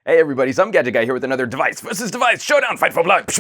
Hey everybody, some Gadget Guy here with another device versus device showdown, fight for blood.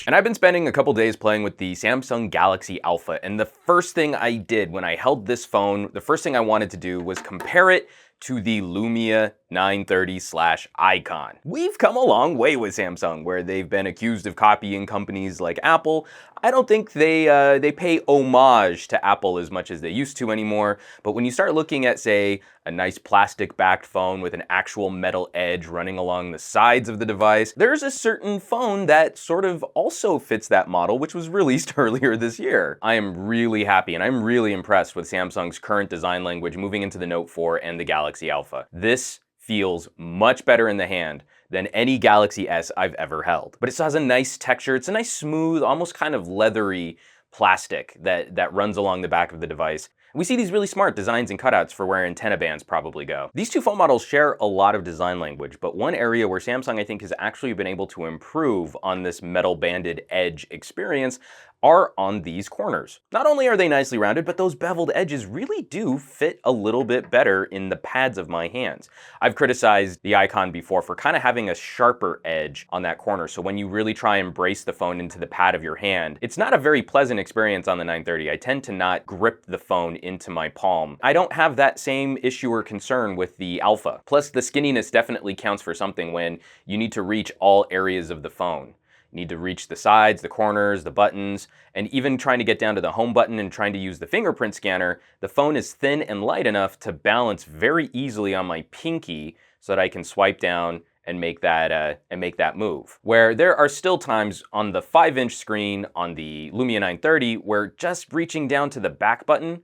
And I've been spending a couple days playing with the Samsung Galaxy Alpha, and the first thing I did when I held this phone, the first thing I wanted to do was compare it to the Lumia 930/Icon. We've come a long way with Samsung, where they've been accused of copying companies like Apple. I don't think they pay homage to Apple as much as they used to anymore, but when you start looking at, say, a nice plastic-backed phone with an actual metal edge running along the sides of the device, there's a certain phone that sort of also fits that model, which was released earlier this year. I am really happy and I'm really impressed with Samsung's current design language moving into the Note 4 and the Galaxy Alpha. This feels much better in the hand than any Galaxy S I've ever held. But it still has a nice texture. It's a nice smooth, almost kind of leathery plastic that runs along the back of the device. We see these really smart designs and cutouts for where antenna bands probably go. These two phone models share a lot of design language, but one area where Samsung I think has actually been able to improve on this metal banded edge experience are on these corners. Not only are they nicely rounded, but those beveled edges really do fit a little bit better in the pads of my hands. I've criticized the Icon before for kind of having a sharper edge on that corner, so when you really try and brace the phone into the pad of your hand, it's not a very pleasant experience on the 930. I tend to not grip the phone into my palm. I don't have that same issue or concern with the Alpha. Plus, the skinniness definitely counts for something when you need to reach all areas of the phone. You need to reach the sides, the corners, the buttons, and even trying to get down to the home button and trying to use the fingerprint scanner, the phone is thin and light enough to balance very easily on my pinky so that I can swipe down and make that move. Where there are still times on the 5-inch screen on the Lumia 930 where just reaching down to the back button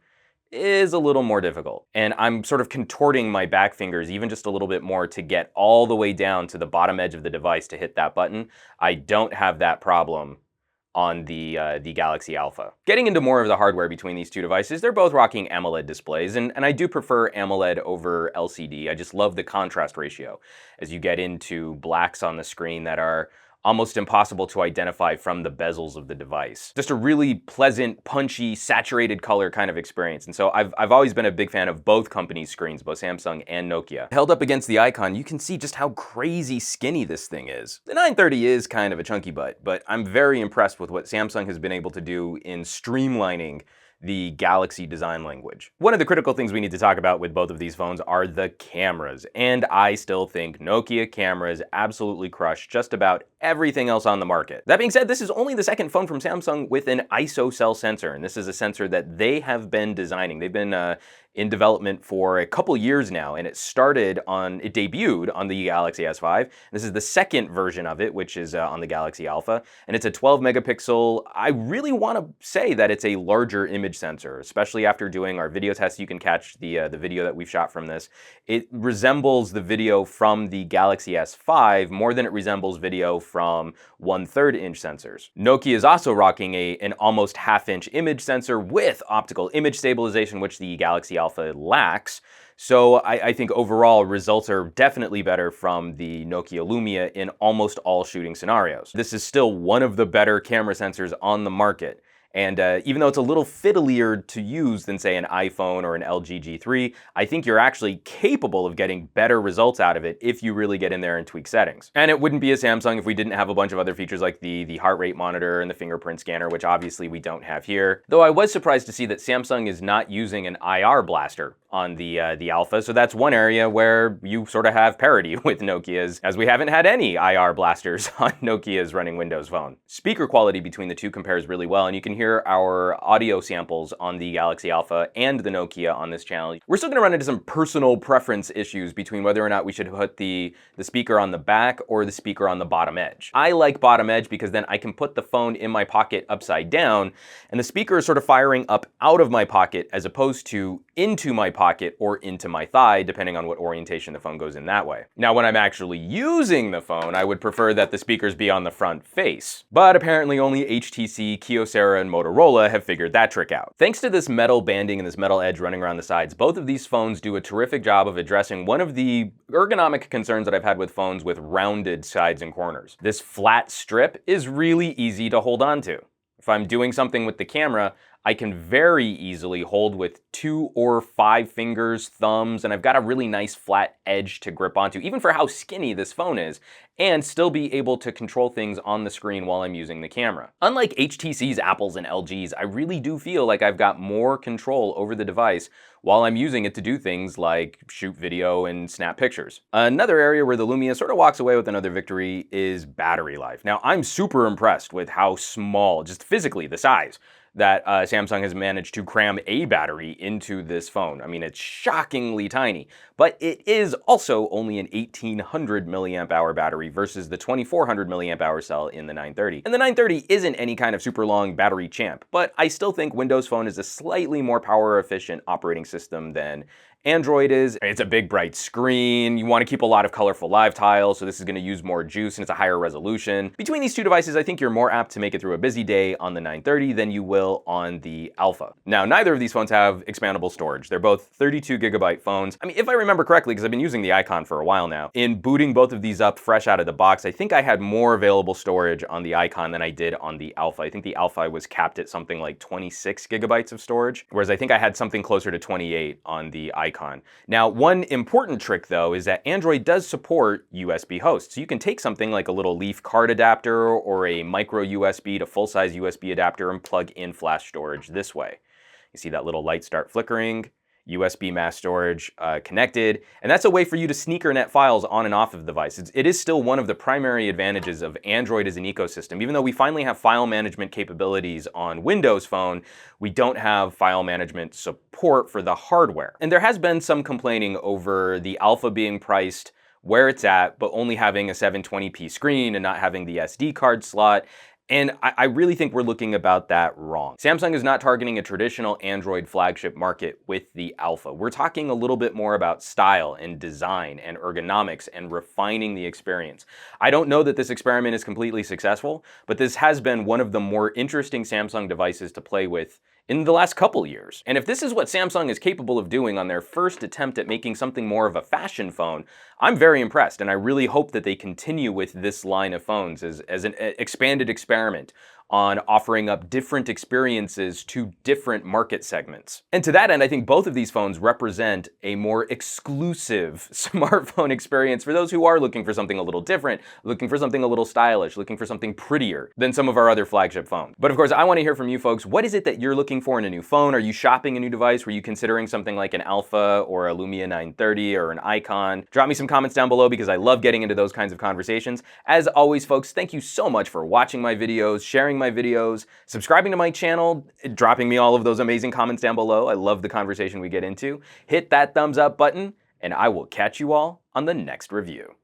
is a little more difficult. And I'm sort of contorting my back fingers even just a little bit more to get all the way down to the bottom edge of the device to hit that button. I don't have that problem on the Galaxy Alpha. Getting into more of the hardware between these two devices, they're both rocking AMOLED displays, and I do prefer AMOLED over LCD. I just love the contrast ratio as you get into blacks on the screen that are almost impossible to identify from the bezels of the device. Just a really pleasant, punchy, saturated color kind of experience. And so I've always been a big fan of both companies' screens, both Samsung and Nokia. Held up against the Icon, you can see just how crazy skinny this thing is. The 930 is kind of a chunky butt, but I'm very impressed with what Samsung has been able to do in streamlining the Galaxy design language. One of the critical things we need to talk about with both of these phones are the cameras, and I still think Nokia cameras absolutely crush just about everything else on the market. That being said, this is only the second phone from Samsung with an ISO sensor, and this is a sensor that they have been designing. They've been in development for a couple years now, and it debuted on the Galaxy S5. This is the second version of it, which is on the Galaxy Alpha, and it's a 12 megapixel. I really want to say that it's a larger image sensor, especially after doing our video test. You can catch the video that we've shot from this. It resembles the video from the Galaxy S5 more than it resembles video from 1/3 inch sensors. Nokia is also rocking an almost half-inch image sensor with optical image stabilization, which the Galaxy Alpha lacks. So I think overall results are definitely better from the Nokia Lumia in almost all shooting scenarios. This is still one of the better camera sensors on the market. And even though it's a little fiddlier to use than, say, an iPhone or an LG G3, I think you're actually capable of getting better results out of it if you really get in there and tweak settings. And it wouldn't be a Samsung if we didn't have a bunch of other features like the heart rate monitor and the fingerprint scanner, which obviously we don't have here. Though I was surprised to see that Samsung is not using an IR blaster on the Alpha, so that's one area where you sort of have parity with Nokia's, as we haven't had any IR blasters on Nokia's running Windows Phone. Speaker quality between the two compares really well, and you can hear our audio samples on the Galaxy Alpha and the Nokia on this channel. We're still going to run into some personal preference issues between whether or not we should put the speaker on the back or the speaker on the bottom edge. I like bottom edge because then I can put the phone in my pocket upside down, and the speaker is sort of firing up out of my pocket as opposed to into my pocket or into my thigh, depending on what orientation the phone goes in that way. Now, when I'm actually using the phone, I would prefer that the speakers be on the front face. But apparently only HTC, Kyocera, and Motorola have figured that trick out. Thanks to this metal banding and this metal edge running around the sides, both of these phones do a terrific job of addressing one of the ergonomic concerns that I've had with phones with rounded sides and corners. This flat strip is really easy to hold on to. If I'm doing something with the camera, I can very easily hold with 2 or 5 fingers, thumbs, and I've got a really nice flat edge to grip onto, even for how skinny this phone is, and still be able to control things on the screen while I'm using the camera. Unlike HTC's, Apple's, and LG's, I really do feel like I've got more control over the device while I'm using it to do things like shoot video and snap pictures. Another area where the Lumia sort of walks away with another victory is battery life. Now, I'm super impressed with how small, just physically, the size, that Samsung has managed to cram a battery into this phone. I mean, it's shockingly tiny, but it is also only an 1800 milliamp hour battery versus the 2400 milliamp hour cell in the 930. And the 930 isn't any kind of super long battery champ, but I still think Windows Phone is a slightly more power efficient operating system than Android is. It's a big bright screen, you want to keep a lot of colorful live tiles, so this is going to use more juice and it's a higher resolution. Between these two devices, I think you're more apt to make it through a busy day on the 930 than you will on the Alpha. Now, neither of these phones have expandable storage. They're both 32 gigabyte phones. I mean, if I remember correctly, because I've been using the Icon for a while now, in booting both of these up fresh out of the box, I think I had more available storage on the Icon than I did on the Alpha. I think the Alpha was capped at something like 26 gigabytes of storage, whereas I think I had something closer to 28 on the Icon. Now, one important trick though is that Android does support USB hosts. So you can take something like a little Leaf card adapter or a micro USB to full-size USB adapter and plug in flash storage this way. You see that little light start flickering, USB mass storage connected, and that's a way for you to sneakernet files on and off of the device. It is still one of the primary advantages of Android as an ecosystem. Even though we finally have file management capabilities on Windows Phone, we don't have file management support for the hardware. And there has been some complaining over the Alpha being priced where it's at, but only having a 720p screen and not having the SD card slot. And I really think we're looking about that wrong. Samsung is not targeting a traditional Android flagship market with the Alpha. We're talking a little bit more about style and design and ergonomics and refining the experience. I don't know that this experiment is completely successful, but this has been one of the more interesting Samsung devices to play with in the last couple years. And if this is what Samsung is capable of doing on their first attempt at making something more of a fashion phone, I'm very impressed, and I really hope that they continue with this line of phones as an expanded experiment on offering up different experiences to different market segments. And to that end, I think both of these phones represent a more exclusive smartphone experience for those who are looking for something a little different, looking for something a little stylish, looking for something prettier than some of our other flagship phones. But of course, I want to hear from you folks. What is it that you're looking for in a new phone? Are you shopping a new device? Were you considering something like an Alpha or a Lumia 930 or an Icon? Drop me some comments down below because I love getting into those kinds of conversations. As always, folks, thank you so much for watching my videos, sharing my videos, subscribing to my channel, dropping me all of those amazing comments down below. I love the conversation we get into. Hit that thumbs up button, and I will catch you all on the next review.